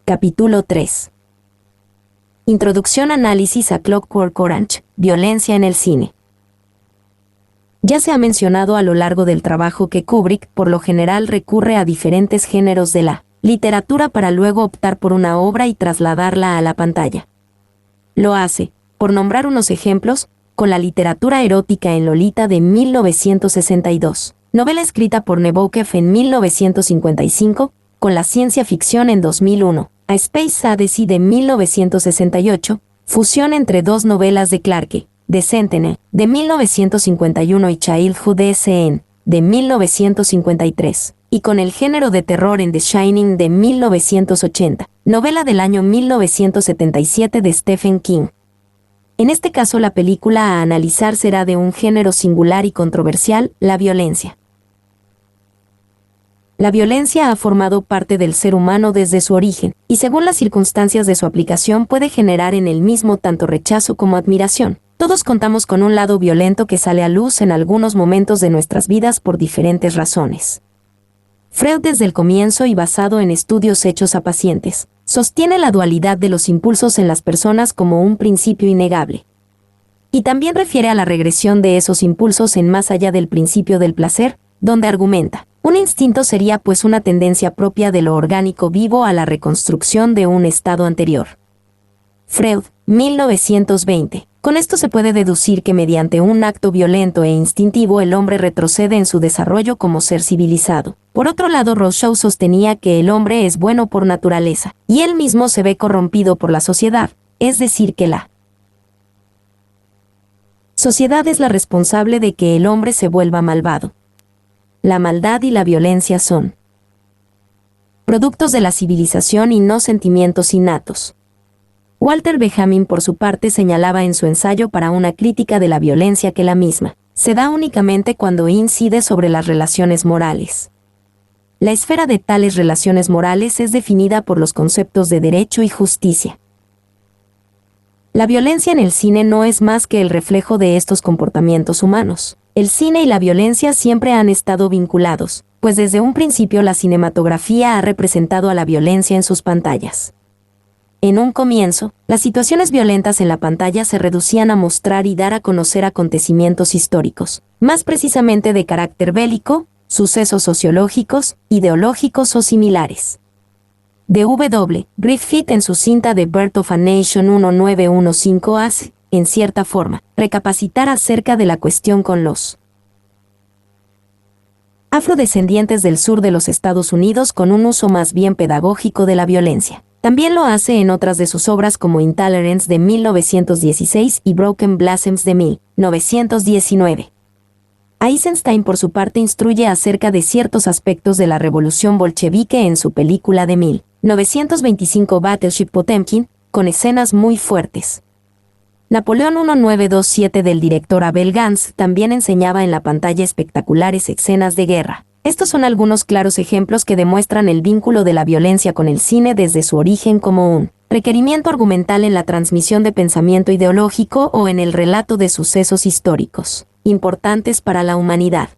Capítulo 3. Introducción análisis a Clockwork Orange, violencia en el cine. Ya se ha mencionado a lo largo del trabajo que Kubrick por lo general recurre a diferentes géneros de la literatura para luego optar por una obra y trasladarla a la pantalla. Lo hace, por nombrar unos ejemplos, con la literatura erótica en Lolita de 1962, novela escrita por Nabokov en 1955, con la ciencia ficción en 2001, A Space Odyssey de 1968, fusión entre dos novelas de Clarke, The Sentinel, de 1951 y Childhood S.N., de 1953, y con el género de terror en The Shining de 1980, novela del año 1977 de Stephen King. En este caso la película a analizar será de un género singular y controversial, la violencia. La violencia ha formado parte del ser humano desde su origen, y según las circunstancias de su aplicación puede generar en el mismo tanto rechazo como admiración. Todos contamos con un lado violento que sale a luz en algunos momentos de nuestras vidas por diferentes razones. Freud, desde el comienzo y basado en estudios hechos a pacientes, sostiene la dualidad de los impulsos en las personas como un principio innegable. Y también refiere a la regresión de esos impulsos en más allá del principio del placer, donde argumenta: un instinto sería pues una tendencia propia de lo orgánico vivo a la reconstrucción de un estado anterior. Freud, 1920. Con esto se puede deducir que mediante un acto violento e instintivo el hombre retrocede en su desarrollo como ser civilizado. Por otro lado, Rousseau sostenía que el hombre es bueno por naturaleza, y él mismo se ve corrompido por la sociedad, es decir que la sociedad es la responsable de que el hombre se vuelva malvado. La maldad y la violencia son productos de la civilización y no sentimientos innatos. Walter Benjamin, por su parte, señalaba en su ensayo para una crítica de la violencia que la misma se da únicamente cuando incide sobre las relaciones morales. La esfera de tales relaciones morales es definida por los conceptos de derecho y justicia. La violencia en el cine no es más que el reflejo de estos comportamientos humanos. El cine y la violencia siempre han estado vinculados, pues desde un principio la cinematografía ha representado a la violencia en sus pantallas. En un comienzo, las situaciones violentas en la pantalla se reducían a mostrar y dar a conocer acontecimientos históricos, más precisamente de carácter bélico, sucesos sociológicos, ideológicos o similares. D.W. Griffith, en su cinta The Birth of a Nation 1915, hace, en cierta forma, recapacitar acerca de la cuestión con los afrodescendientes del sur de los Estados Unidos con un uso más bien pedagógico de la violencia. También lo hace en otras de sus obras como Intolerance de 1916 y Broken Blossoms de 1919. Eisenstein, por su parte, instruye acerca de ciertos aspectos de la revolución bolchevique en su película de 1925 Battleship Potemkin, con escenas muy fuertes. Napoleón 1927 del director Abel Gance también enseñaba en la pantalla espectaculares escenas de guerra. Estos son algunos claros ejemplos que demuestran el vínculo de la violencia con el cine desde su origen como un requerimiento argumental en la transmisión de pensamiento ideológico o en el relato de sucesos históricos importantes para la humanidad.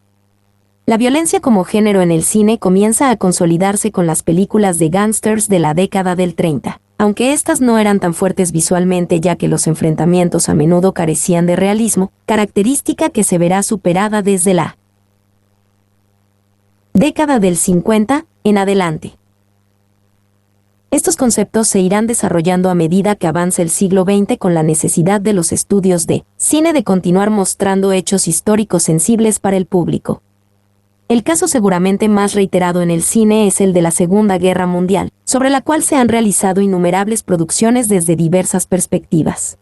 La violencia como género en el cine comienza a consolidarse con las películas de gángsters de la década del 30, aunque estas no eran tan fuertes visualmente ya que los enfrentamientos a menudo carecían de realismo, característica que se verá superada desde la década del 50 en adelante. Estos conceptos se irán desarrollando a medida que avanza el siglo XX con la necesidad de los estudios de cine de continuar mostrando hechos históricos sensibles para el público. El caso seguramente más reiterado en el cine es el de la Segunda Guerra Mundial, sobre la cual se han realizado innumerables producciones desde diversas perspectivas.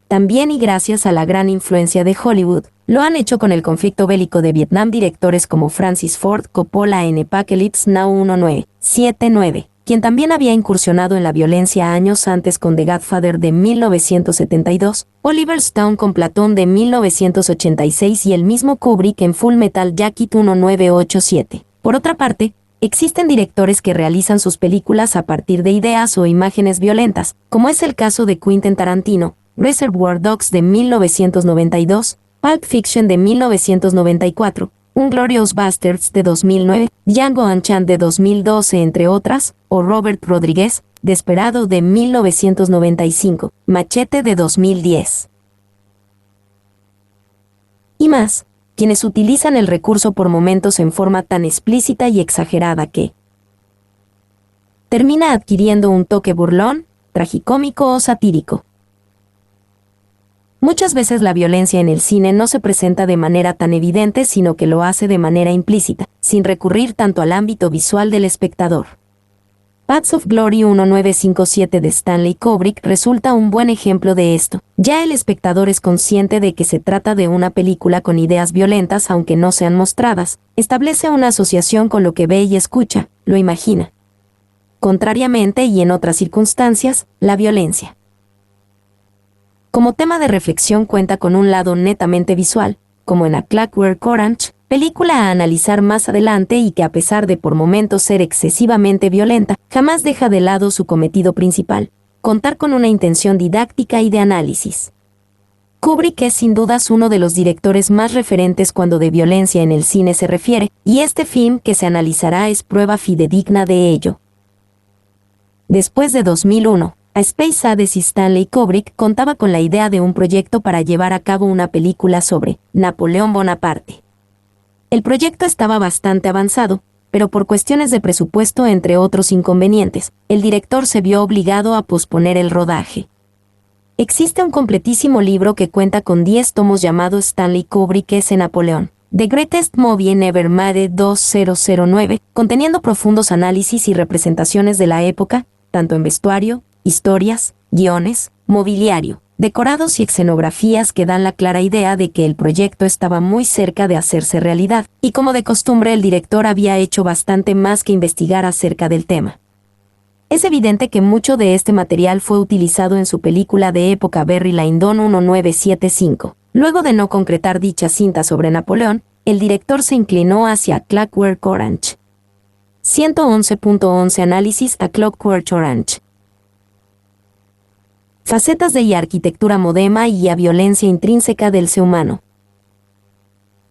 También y gracias a la gran influencia de Hollywood, lo han hecho con el conflicto bélico de Vietnam directores como Francis Ford Coppola en Apocalypse Now 1979, quien también había incursionado en la violencia años antes con The Godfather de 1972, Oliver Stone con Platón de 1986 y el mismo Kubrick en Full Metal Jacket 1987. Por otra parte, existen directores que realizan sus películas a partir de ideas o imágenes violentas, como es el caso de Quentin Tarantino, Reservoir Dogs de 1992, Pulp Fiction de 1994, Inglourious Basterds de 2009, Django Unchained de 2012 entre otras, o Robert Rodríguez, Desperado de 1995, Machete de 2010. Y más, quienes utilizan el recurso por momentos en forma tan explícita y exagerada que termina adquiriendo un toque burlón, tragicómico o satírico. Muchas veces la violencia en el cine no se presenta de manera tan evidente, sino que lo hace de manera implícita, sin recurrir tanto al ámbito visual del espectador. Paths of Glory 1957 de Stanley Kubrick resulta un buen ejemplo de esto. Ya el espectador es consciente de que se trata de una película con ideas violentas aunque no sean mostradas, establece una asociación con lo que ve y escucha, lo imagina. Contrariamente y en otras circunstancias, la violencia como tema de reflexión cuenta con un lado netamente visual, como en A Clockwork Orange, película a analizar más adelante y que a pesar de por momentos ser excesivamente violenta, jamás deja de lado su cometido principal, contar con una intención didáctica y de análisis. Kubrick es sin dudas uno de los directores más referentes cuando de violencia en el cine se refiere, y este film que se analizará es prueba fidedigna de ello. Después de 2001, A Space Odyssey, Stanley Kubrick contaba con la idea de un proyecto para llevar a cabo una película sobre Napoleón Bonaparte. El proyecto estaba bastante avanzado, pero por cuestiones de presupuesto entre otros inconvenientes, el director se vio obligado a posponer el rodaje. Existe un completísimo libro que cuenta con 10 tomos llamado Stanley Kubrick S. Napoleón, The Greatest Movie Never Made 2009, conteniendo profundos análisis y representaciones de la época, tanto en vestuario, historias, guiones, mobiliario, decorados y escenografías que dan la clara idea de que el proyecto estaba muy cerca de hacerse realidad, y como de costumbre el director había hecho bastante más que investigar acerca del tema. Es evidente que mucho de este material fue utilizado en su película de época Barry Lyndon 1975. Luego de no concretar dicha cinta sobre Napoleón, el director se inclinó hacia Clockwork Orange. 111.11 Análisis A Clockwork Orange. Facetas de y arquitectura moderna y a violencia intrínseca del ser humano.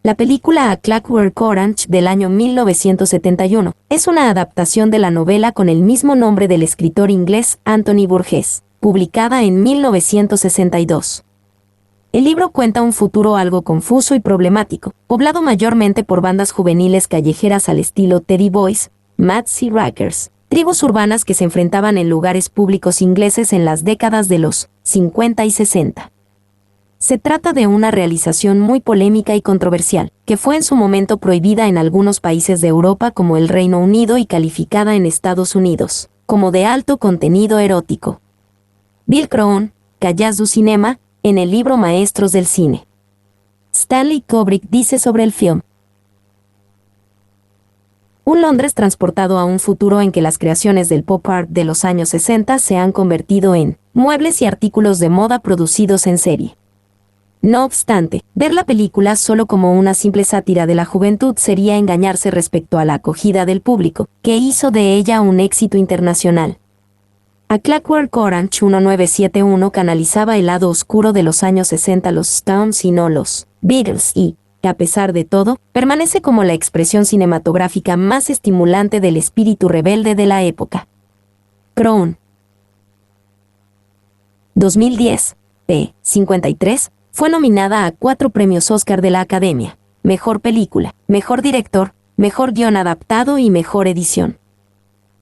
La película A Clockwork Orange del año 1971 es una adaptación de la novela con el mismo nombre del escritor inglés Anthony Burgess, publicada en 1962. El libro cuenta un futuro algo confuso y problemático, poblado mayormente por bandas juveniles callejeras al estilo Teddy Boys, Mads y Rackers, tribus urbanas que se enfrentaban en lugares públicos ingleses en las décadas de los 50 y 60. Se trata de una realización muy polémica y controversial, que fue en su momento prohibida en algunos países de Europa como el Reino Unido y calificada en Estados Unidos como de alto contenido erótico. Bill Crown, Cahiers du Cinema, en el libro Maestros del Cine. Stanley Kubrick dice sobre el film: un Londres transportado a un futuro en que las creaciones del pop art de los años 60 se han convertido en muebles y artículos de moda producidos en serie. No obstante, ver la película solo como una simple sátira de la juventud sería engañarse respecto a la acogida del público, que hizo de ella un éxito internacional. A Clockwork Orange 1971 canalizaba el lado oscuro de los años 60, los Stones y no los Beatles, y, a pesar de todo, permanece como la expresión cinematográfica más estimulante del espíritu rebelde de la época. Crown. 2010, p. 53, fue nominada a 4 premios Oscar de la Academia: Mejor Película, Mejor Director, Mejor Guión Adaptado y Mejor Edición.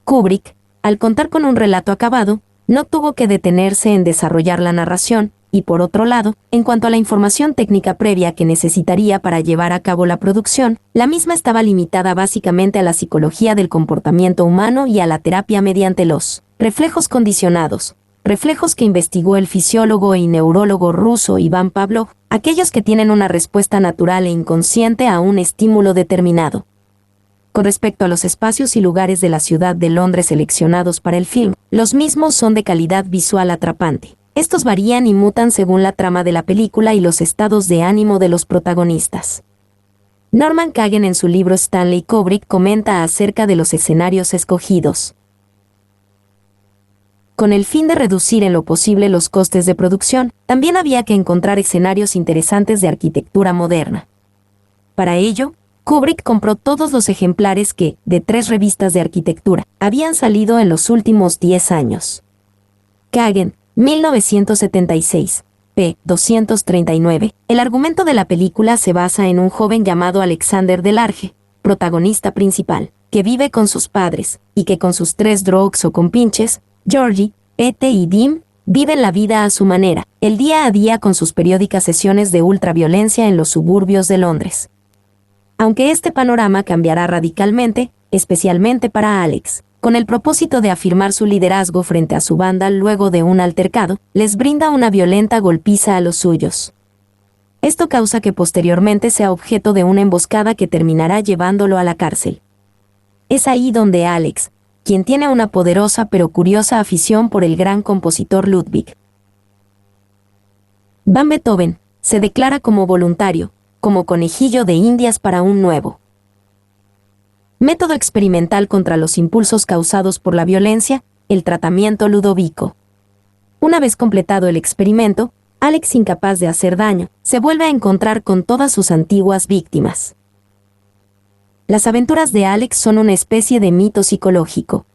Kubrick, al contar con un relato acabado, no tuvo que detenerse en desarrollar la narración, y por otro lado, en cuanto a la información técnica previa que necesitaría para llevar a cabo la producción, la misma estaba limitada básicamente a la psicología del comportamiento humano y a la terapia mediante los reflejos condicionados, reflejos que investigó el fisiólogo y neurólogo ruso Iván Pavlov, aquellos que tienen una respuesta natural e inconsciente a un estímulo determinado. Con respecto a los espacios y lugares de la ciudad de Londres seleccionados para el film, los mismos son de calidad visual atrapante. Estos varían y mutan según la trama de la película y los estados de ánimo de los protagonistas. Norman Kagan en su libro Stanley Kubrick comenta acerca de los escenarios escogidos. Con el fin de reducir en lo posible los costes de producción, también había que encontrar escenarios interesantes de arquitectura moderna. Para ello, Kubrick compró todos los ejemplares que, de 3 revistas de arquitectura, habían salido en los últimos 10 años. Kagan, 1976, p. 239. El argumento de la película se basa en un joven llamado Alexander Delarge, protagonista principal, que vive con sus padres, y que con sus 3 drogs o compinches, Georgie, Pete y Dim, viven la vida a su manera, el día a día con sus periódicas sesiones de ultraviolencia en los suburbios de Londres. Aunque este panorama cambiará radicalmente, especialmente para Alex, con el propósito de afirmar su liderazgo frente a su banda luego de un altercado, les brinda una violenta golpiza a los suyos. Esto causa que posteriormente sea objeto de una emboscada que terminará llevándolo a la cárcel. Es ahí donde Alex, quien tiene una poderosa pero curiosa afición por el gran compositor Ludwig van Beethoven, se declara como voluntario, como conejillo de indias para un nuevo método experimental contra los impulsos causados por la violencia, el tratamiento Ludovico. Una vez completado el experimento, Alex, incapaz de hacer daño, se vuelve a encontrar con todas sus antiguas víctimas. Las aventuras de Alex son una especie de mito psicológico.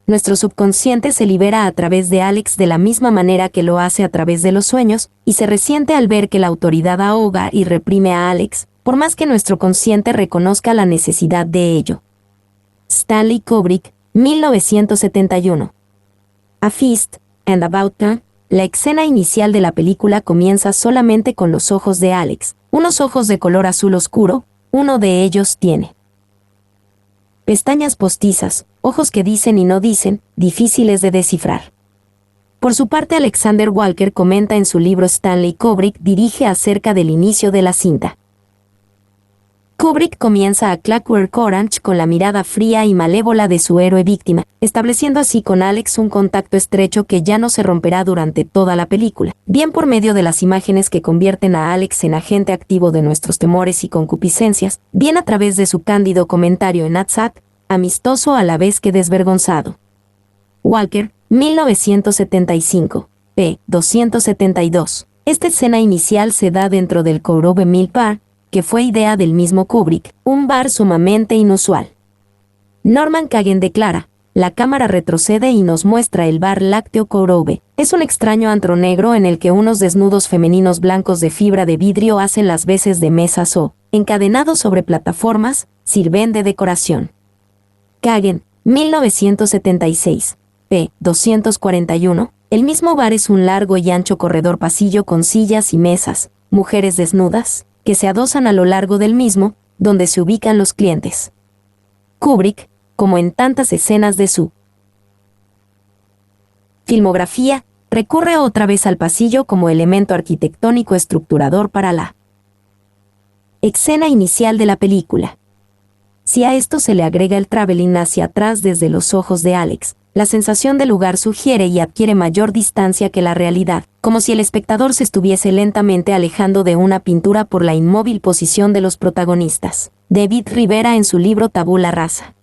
Nuestro subconsciente se libera a través de Alex de la misma manera que lo hace a través de los sueños, y se resiente al ver que la autoridad ahoga y reprime a Alex, por más que nuestro consciente reconozca la necesidad de ello. Stanley Kubrick, 1971. A Feast and About Time. La escena inicial de la película comienza solamente con los ojos de Alex, unos ojos de color azul oscuro, uno de ellos tiene pestañas postizas, ojos que dicen y no dicen, difíciles de descifrar. Por su parte, Alexander Walker comenta en su libro Stanley Kubrick dirige acerca del inicio de la cinta. Kubrick comienza a Clockwork Orange con la mirada fría y malévola de su héroe víctima, estableciendo así con Alex un contacto estrecho que ya no se romperá durante toda la película, bien por medio de las imágenes que convierten a Alex en agente activo de nuestros temores y concupiscencias, bien a través de su cándido comentario en WhatsApp, amistoso a la vez que desvergonzado. Walker, 1975, p. 272. Esta escena inicial se da dentro del Corobe Mill Bar, que fue idea del mismo Kubrick, un bar sumamente inusual. Norman Kagan declara, la cámara retrocede y nos muestra el bar lácteo Corobe. Es un extraño antro negro en el que unos desnudos femeninos blancos de fibra de vidrio hacen las veces de mesas o, encadenados sobre plataformas, sirven de decoración. Kagan, 1976, p. 241. El mismo bar es un largo y ancho corredor pasillo con sillas y mesas, mujeres desnudas, que se adosan a lo largo del mismo, donde se ubican los clientes. Kubrick, como en tantas escenas de su filmografía, recurre otra vez al pasillo como elemento arquitectónico estructurador para la escena inicial de la película. Si a esto se le agrega el traveling hacia atrás desde los ojos de Alex, la sensación del lugar sugiere y adquiere mayor distancia que la realidad, como si el espectador se estuviese lentamente alejando de una pintura por la inmóvil posición de los protagonistas. David Rivera en su libro Tabula Rasa.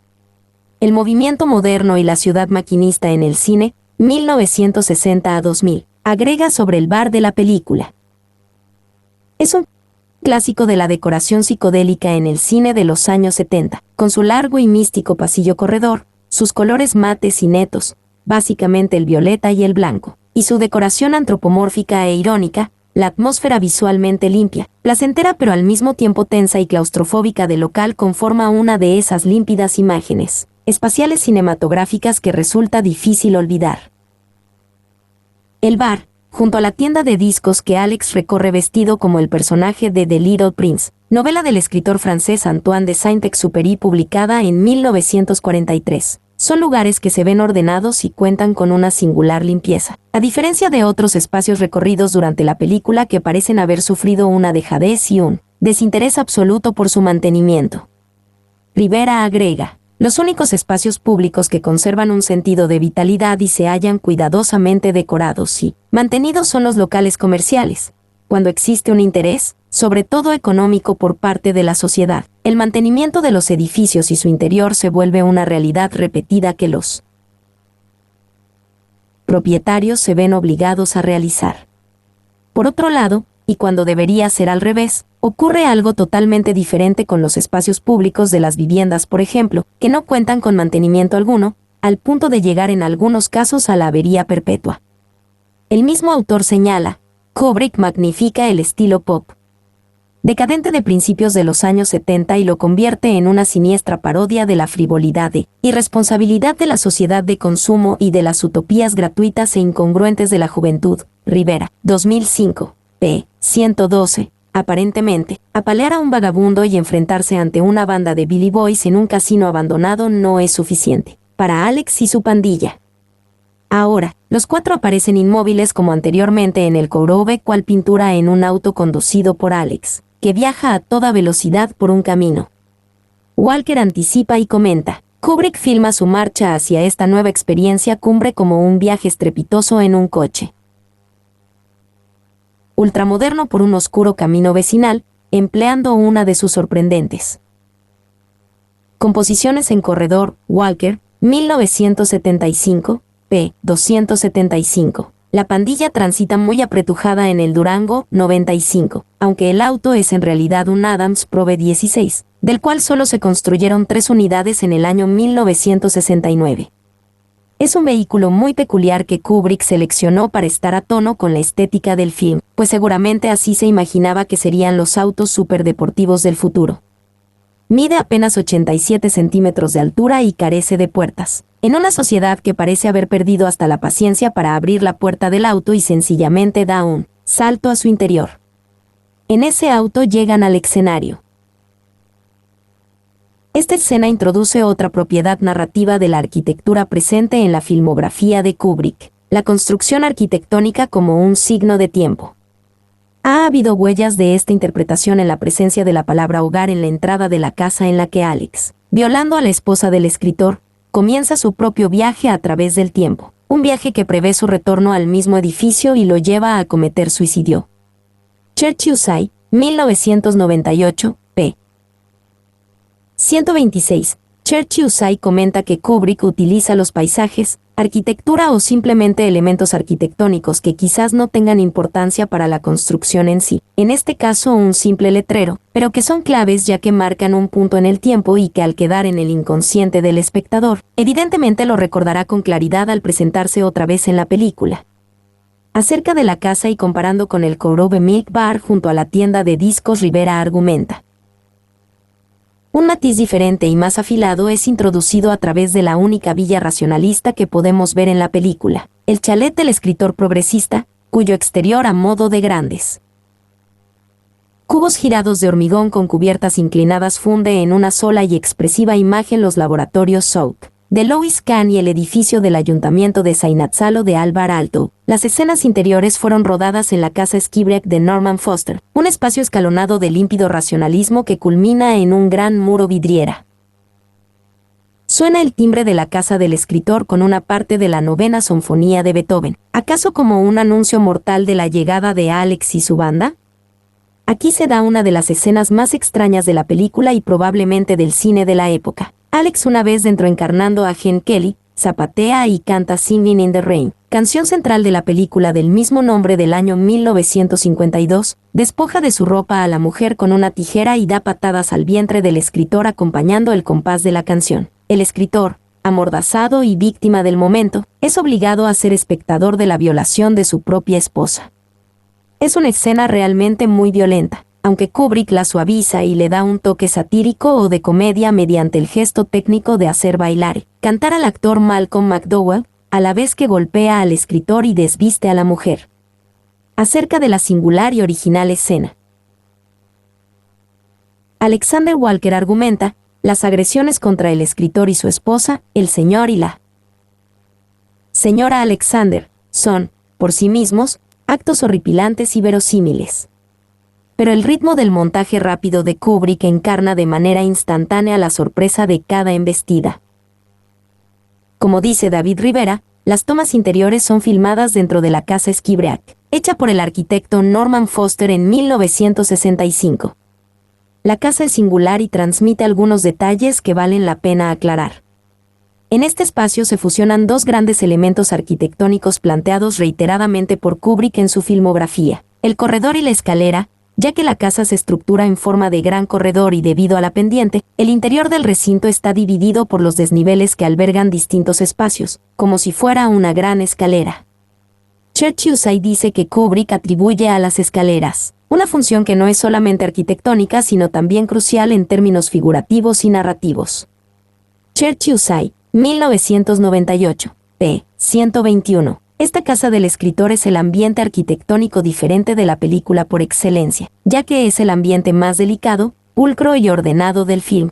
El movimiento moderno y la ciudad maquinista en el cine, 1960 a 2000, agrega sobre el bar de la película. Es un clásico de la decoración psicodélica en el cine de los años 70, con su largo y místico pasillo corredor, sus colores mates y netos, básicamente el violeta y el blanco, y su decoración antropomórfica e irónica, la atmósfera visualmente limpia, placentera pero al mismo tiempo tensa y claustrofóbica del local conforma una de esas límpidas imágenes espaciales cinematográficas que resulta difícil olvidar. El bar, junto a la tienda de discos que Alex recorre vestido como el personaje de The Little Prince, novela del escritor francés Antoine de Saint-Exupéry publicada en 1943. Son lugares que se ven ordenados y cuentan con una singular limpieza, a diferencia de otros espacios recorridos durante la película que parecen haber sufrido una dejadez y un desinterés absoluto por su mantenimiento. Rivera agrega, los únicos espacios públicos que conservan un sentido de vitalidad y se hallan cuidadosamente decorados y mantenidos son los locales comerciales. Cuando existe un interés, sobre todo económico por parte de la sociedad, el mantenimiento de los edificios y su interior se vuelve una realidad repetida que los propietarios se ven obligados a realizar. Por otro lado, y cuando debería ser al revés, ocurre algo totalmente diferente con los espacios públicos de las viviendas, por ejemplo, que no cuentan con mantenimiento alguno, al punto de llegar en algunos casos a la avería perpetua. El mismo autor señala, Kubrick magnifica el estilo pop decadente de principios de los años 70 y lo convierte en una siniestra parodia de la frivolidad e irresponsabilidad de la sociedad de consumo y de las utopías gratuitas e incongruentes de la juventud. Rivera, 2005, p. 112. Aparentemente, apalear a un vagabundo y enfrentarse ante una banda de Billy Boys en un casino abandonado no es suficiente para Alex y su pandilla. Ahora, los cuatro aparecen inmóviles como anteriormente en el Corove, cual pintura en un auto conducido por Alex, que viaja a toda velocidad por un camino. Walker anticipa y comenta, Kubrick filma su marcha hacia esta nueva experiencia cumbre como un viaje estrepitoso en un coche ultramoderno por un oscuro camino vecinal, empleando una de sus sorprendentes composiciones en corredor. Walker, 1975, p. 275. La pandilla transita muy apretujada en el Durango, 95, aunque el auto es en realidad un Adams Probe 16, del cual solo se construyeron 3 unidades en el año 1969. Es un vehículo muy peculiar que Kubrick seleccionó para estar a tono con la estética del film, pues seguramente así se imaginaba que serían los autos superdeportivos del futuro. Mide apenas 87 centímetros de altura y carece de puertas. En una sociedad que parece haber perdido hasta la paciencia para abrir la puerta del auto y sencillamente da un salto a su interior. En ese auto llegan al escenario. Esta escena introduce otra propiedad narrativa de la arquitectura presente en la filmografía de Kubrick, la construcción arquitectónica como un signo de tiempo. Ha habido huellas de esta interpretación en la presencia de la palabra hogar en la entrada de la casa en la que Alex, violando a la esposa del escritor, comienza su propio viaje a través del tiempo, un viaje que prevé su retorno al mismo edificio y lo lleva a cometer suicidio. Church-Usai, 1998, p. 126. Church-Usai comenta que Kubrick utiliza los paisajes, arquitectura o simplemente elementos arquitectónicos que quizás no tengan importancia para la construcción en sí, en este caso un simple letrero, pero que son claves ya que marcan un punto en el tiempo y que al quedar en el inconsciente del espectador, evidentemente lo recordará con claridad al presentarse otra vez en la película. Acerca de la casa y comparando con el Corove Milk Bar junto a la tienda de discos, Rivera argumenta: un matiz diferente y más afilado es introducido a través de la única villa racionalista que podemos ver en la película, el chalet del escritor progresista, cuyo exterior a modo de grandes cubos girados de hormigón con cubiertas inclinadas funde en una sola y expresiva imagen los laboratorios South de Lois Kahn y el edificio del Ayuntamiento de Sainatzalo de Alvar Aalto. Las escenas interiores fueron rodadas en la casa Skibreak de Norman Foster, un espacio escalonado de límpido racionalismo que culmina en un gran muro vidriera. Suena el timbre de la casa del escritor con una parte de la novena sinfonía de Beethoven, ¿acaso como un anuncio mortal de la llegada de Alex y su banda? Aquí se da una de las escenas más extrañas de la película y probablemente del cine de la época. Alex, una vez dentro encarnando a Gene Kelly, zapatea y canta Singing in the Rain, canción central de la película del mismo nombre del año 1952, despoja de su ropa a la mujer con una tijera y da patadas al vientre del escritor acompañando el compás de la canción. El escritor, amordazado y víctima del momento, es obligado a ser espectador de la violación de su propia esposa. Es una escena realmente muy violenta, aunque Kubrick la suaviza y le da un toque satírico o de comedia mediante el gesto técnico de hacer bailar, cantar al actor Malcolm McDowell, a la vez que golpea al escritor y desviste a la mujer. Acerca de la singular y original escena, Alexander Walker argumenta, las agresiones contra el escritor y su esposa, el señor y la señora Alexander, son, por sí mismos, actos horripilantes y verosímiles. Pero el ritmo del montaje rápido de Kubrick encarna de manera instantánea la sorpresa de cada embestida. Como dice David Rivera, las tomas interiores son filmadas dentro de la casa Skibreak, hecha por el arquitecto Norman Foster en 1965. La casa es singular y transmite algunos detalles que valen la pena aclarar. En este espacio se fusionan dos grandes elementos arquitectónicos planteados reiteradamente por Kubrick en su filmografía: el corredor y la escalera, ya que la casa se estructura en forma de gran corredor y debido a la pendiente, el interior del recinto está dividido por los desniveles que albergan distintos espacios, como si fuera una gran escalera. Cherchusay dice que Kubrick atribuye a las escaleras una función que no es solamente arquitectónica sino también crucial en términos figurativos y narrativos. Cherchusay, 1998, p. 121. Esta casa del escritor es el ambiente arquitectónico diferente de la película por excelencia, ya que es el ambiente más delicado, pulcro y ordenado del film.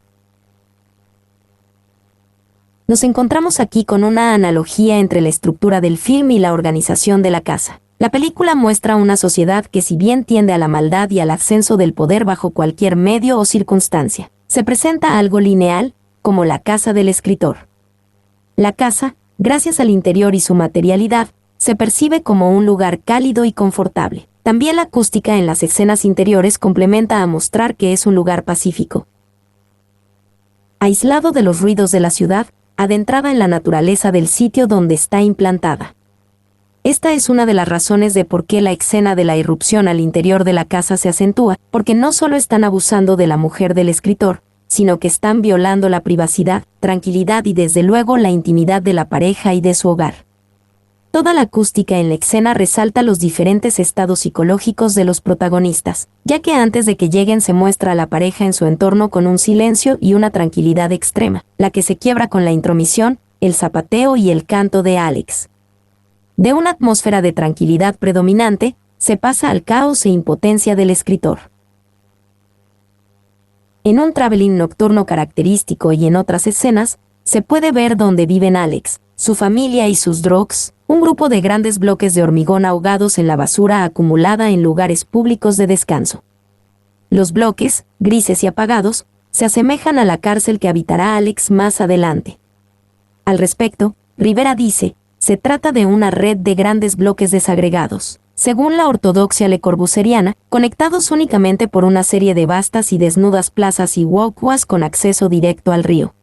Nos encontramos aquí con una analogía entre la estructura del film y la organización de la casa. La película muestra una sociedad que, si bien tiende a la maldad y al ascenso del poder bajo cualquier medio o circunstancia, se presenta algo lineal, como la casa del escritor. La casa, gracias al interior y su materialidad, se percibe como un lugar cálido y confortable. También la acústica en las escenas interiores complementa a mostrar que es un lugar pacífico. Aislado de los ruidos de la ciudad, adentrada en la naturaleza del sitio donde está implantada. Esta es una de las razones de por qué la escena de la irrupción al interior de la casa se acentúa, porque no solo están abusando de la mujer del escritor, sino que están violando la privacidad, tranquilidad y desde luego la intimidad de la pareja y de su hogar. Toda la acústica en la escena resalta los diferentes estados psicológicos de los protagonistas, ya que antes de que lleguen se muestra a la pareja en su entorno con un silencio y una tranquilidad extrema, la que se quiebra con la intromisión, el zapateo y el canto de Alex. De una atmósfera de tranquilidad predominante, se pasa al caos e impotencia del escritor. En un traveling nocturno característico y en otras escenas, se puede ver dónde viven Alex, su familia y sus drogs, un grupo de grandes bloques de hormigón ahogados en la basura acumulada en lugares públicos de descanso. Los bloques, grises y apagados, se asemejan a la cárcel que habitará Alex más adelante. Al respecto, Rivera dice, se trata de una red de grandes bloques desagregados, según la ortodoxia le Corbusieriana, conectados únicamente por una serie de vastas y desnudas plazas y walkways con acceso directo al río.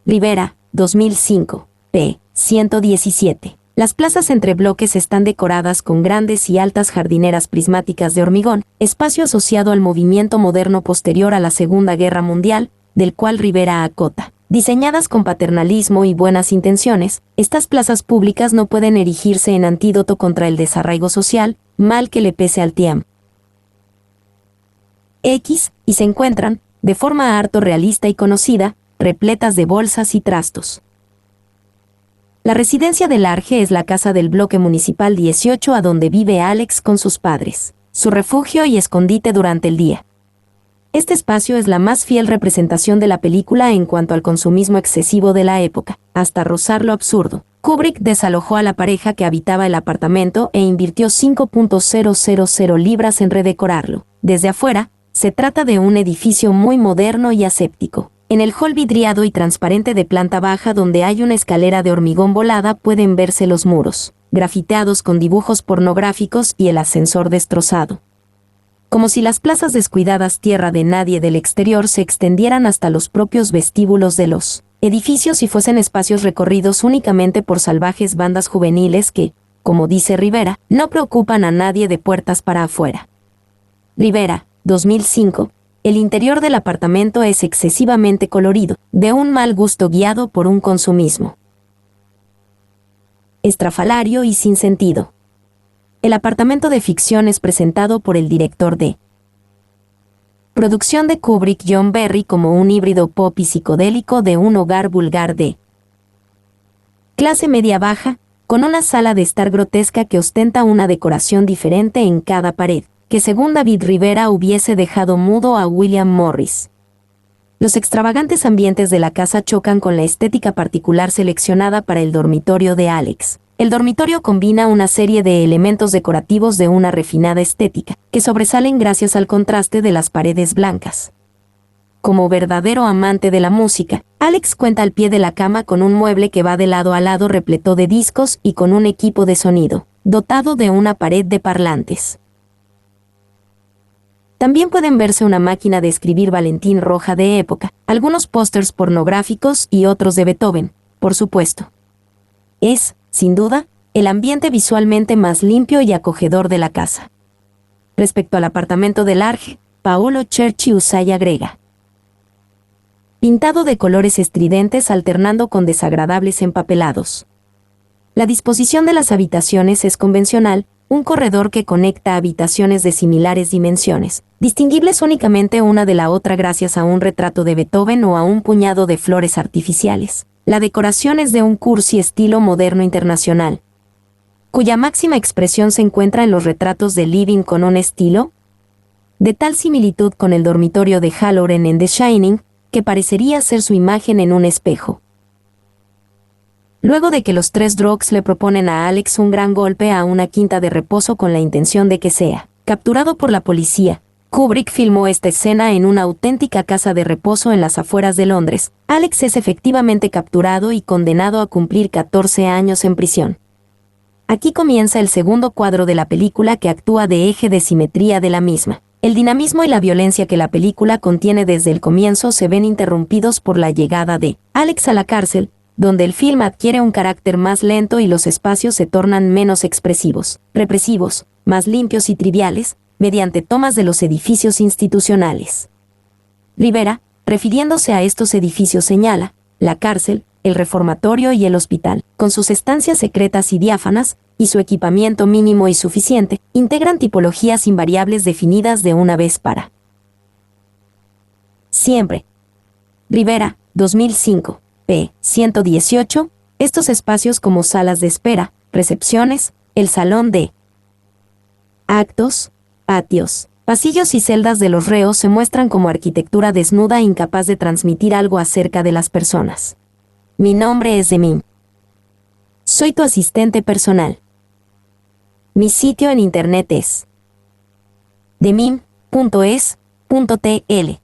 Rivera, 2005, p. 117. Las plazas entre bloques están decoradas con grandes y altas jardineras prismáticas de hormigón, espacio asociado al movimiento moderno posterior a la Segunda Guerra Mundial, del cual Rivera acota. Diseñadas con paternalismo y buenas intenciones, estas plazas públicas no pueden erigirse en antídoto contra el desarraigo social, mal que le pese al tiempo. Y se encuentran, de forma harto realista y conocida, repletas de bolsas y trastos. La residencia del Arge es la casa del bloque municipal 18 a donde vive Alex con sus padres, su refugio y escondite durante el día. Este espacio es la más fiel representación de la película en cuanto al consumismo excesivo de la época, hasta rozar lo absurdo. Kubrick desalojó a la pareja que habitaba el apartamento e invirtió 5.000 libras en redecorarlo. Desde afuera, se trata de un edificio muy moderno y aséptico. En el hall vidriado y transparente de planta baja donde hay una escalera de hormigón volada pueden verse los muros, grafiteados con dibujos pornográficos y el ascensor destrozado. Como si las plazas descuidadas tierra de nadie del exterior se extendieran hasta los propios vestíbulos de los edificios y fuesen espacios recorridos únicamente por salvajes bandas juveniles que, como dice Rivera, no preocupan a nadie de puertas para afuera. Rivera, 2005. El interior del apartamento es excesivamente colorido, de un mal gusto guiado por un consumismo estrafalario y sin sentido. El apartamento de ficción es presentado por el director de producción de Kubrick, John Barry, como un híbrido pop y psicodélico de un hogar vulgar de clase media-baja, con una sala de estar grotesca que ostenta una decoración diferente en cada pared, que según David Rivera hubiese dejado mudo a William Morris. Los extravagantes ambientes de la casa chocan con la estética particular seleccionada para el dormitorio de Alex. El dormitorio combina una serie de elementos decorativos de una refinada estética, que sobresalen gracias al contraste de las paredes blancas. Como verdadero amante de la música, Alex cuenta al pie de la cama con un mueble que va de lado a lado repleto de discos y con un equipo de sonido, dotado de una pared de parlantes. También pueden verse una máquina de escribir Valentín roja de época, algunos pósters pornográficos y otros de Beethoven, por supuesto. Es, sin duda, el ambiente visualmente más limpio y acogedor de la casa. Respecto al apartamento de Large, Paolo Cerchi Usai agrega: pintado de colores estridentes alternando con desagradables empapelados. La disposición de las habitaciones es convencional, un corredor que conecta habitaciones de similares dimensiones, distinguibles únicamente una de la otra gracias a un retrato de Beethoven o a un puñado de flores artificiales. La decoración es de un cursi estilo moderno internacional, cuya máxima expresión se encuentra en los retratos de Living con un estilo de tal similitud con el dormitorio de Halloran en The Shining, que parecería ser su imagen en un espejo. Luego de que los tres Drogs le proponen a Alex un gran golpe a una quinta de reposo con la intención de que sea capturado por la policía, Kubrick filmó esta escena en una auténtica casa de reposo en las afueras de Londres. Alex es efectivamente capturado y condenado a cumplir 14 años en prisión. Aquí comienza el segundo cuadro de la película, que actúa de eje de simetría de la misma. El dinamismo y la violencia que la película contiene desde el comienzo se ven interrumpidos por la llegada de Alex a la cárcel, donde el film adquiere un carácter más lento y los espacios se tornan menos expresivos, represivos, más limpios y triviales, mediante tomas de los edificios institucionales. Rivera, refiriéndose a estos edificios, señala: la cárcel, el reformatorio y el hospital, con sus estancias secretas y diáfanas, y su equipamiento mínimo y suficiente, integran tipologías invariables definidas de una vez para siempre. Rivera, 2005. p. 118, estos espacios como salas de espera, recepciones, el salón de actos, patios, pasillos y celdas de los reos se muestran como arquitectura desnuda incapaz de transmitir algo acerca de las personas. Mi nombre es Demim. Soy tu asistente personal. Mi sitio en internet es demim.es.tl.